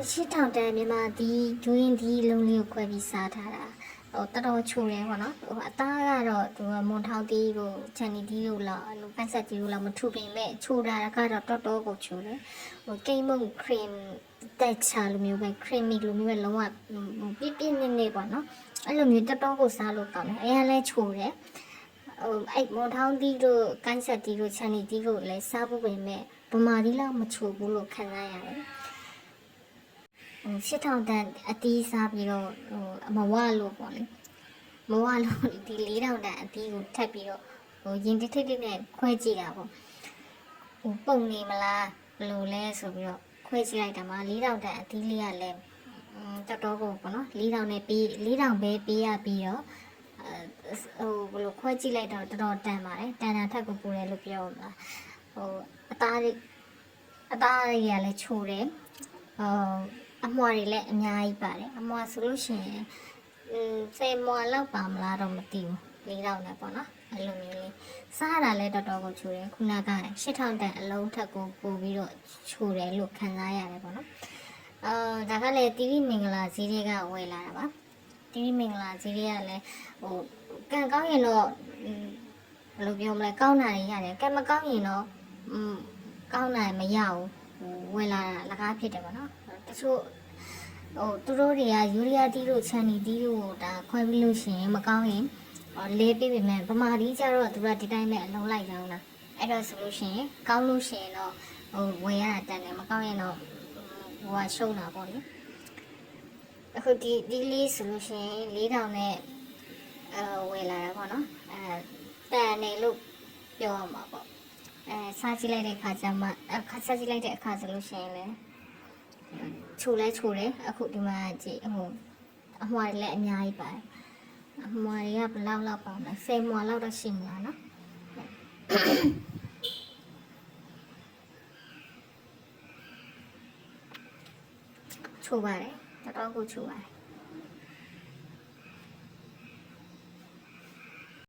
ရှစ်ထောင်တန်းမြန်မာဒီဒူးရင်ဒီလုံးလေးကိုခွဲပြီးစားထားတာတော်တော်ချိုတယ်ပေါ့နော်အသားကတော့သူကမွန်ထောင်းတီးကိုချန်နီတီးကိုလောက်ပတ်ဆက်တီးကိုလောက်မထူပင်မဲ့ချိုတာကတော့တော်တော်ကိုချိုတယ်ကိမ့်မုံခရင်တက်ချာလိုမျိုးပဲခရင်မီလိုမျိုးပဲလုံးဝပြပြနေပေါ့နော်အဲ့လိုမျိုးတော်တော်ကိုစားလို့ကောင်းတယ်အရင်လဲချိုတယ်အဲ့မွန်ထောင်းတီးတို့ကိုင်းဆက်တီးတို့ချန်နီတီးကိုလည်းစားဖို့ပဲမဲ့ဗမာတီးလောက်မချိုဘူးလို့ခံစားရတယ်ရှစ်ထောင်တန်းအတီးစားပြီးတော့မဝလို့ပေါ့လေမဝလို့ဒီ၄ထောင်တန်းအတီးကိုထပ်ပြီးတော့ရင်တစ်ထိပ်နဲ့ခွဲကြည့်တာပေါ့ပုံနေမလားဘယ်လိုလဲဆိုပြီးတော့ခွဲကြည့်လိုက်တာမှာ၄ထောင်တန်းအတီးလေးကလည်းတော်တော်ကိုပေါ့နော်၄ထောင်နဲ့ပြီး၄ထောင်ပဲပေးရပြီးတော့ဘယ်လိုခွဲကြည့်လိုက်တော့တော်တော်တန်ပါတယ်တန်တာထက်ကိုပိုတယ်လို့ပြောမှာအသားတွေကလည်းချိုတယ်အမွှာတွေလည်းအများကြီးပါတယ်အမွှာဆိုလို့ရှိရင်10မွှာလောက်ပါမလားတော့မသိဘူး၄တောင်နဲ့ပေါ့နော်အဲ့လိုမျိုးလေးစားတာလည်းတော်တော်ကိုချိုတယ်ခုနက8000တန်အလုံးထက်ကိုပို့ပြီးတော့ချိုတယ်လို့ခံစားရတယ်ပေါ့နော်ဒါကလည်းတီဗီမင်္ဂလာဈေးတွေကဝယ်လာတာပါတီဗီမင်္ဂလာဈေးတွေကလည်းကံကောင်းရင်တော့ဘယ်လိုပြောမလဲကောင်းတာတွေရတယ်ကံမကောင်းရင်တော့ကောင်းတာမရဘူးဝယ်လာတာလကားဖြစ်တယ်ပေါ့နော်တချို့သူတို့တွေကယူရီးယားတီးတို့ချန်နီတီးတို့ဒါခွဲပြီးလို့ရှိရင်မကောင်းရင်လေးပြပေမဲ့ဗမာတီးကျတော့သူကဒီတိုင်းပဲအလုံးလိုက်ကောင်းတာအဲ့တော့ဆိုလို့ရှိရင်ကောင်းလို့ရှိရင်တော့ဝယ်ရတာတန်တယ်မကောင်းရင်တော့ရှုံးတာပေါ့လေအခုဒီလေးဆိုလို့ရှိရင်4000နဲ့ဝယ်လာတာပေါ့နော်တန်တယ်လို့ပြောရမှာပေါ့စားကြည့်လိုက်တဲ့အခါကျမှစားကြည့်လိုက်တဲ့အခါဆိုလို့ရှိရင်လည်းချိုလဲချိုတယ်အခုဒီမှာကြည့်အမွှာတွေလည်းအများကြီးပါတယ်အမွှာတွေကဘယ်လောက်ပါမလဲ10မွှာလောက်တော့ရှိမှာနော်ချိုပါတယ်တော်တော်ကိုချိုပါတယ်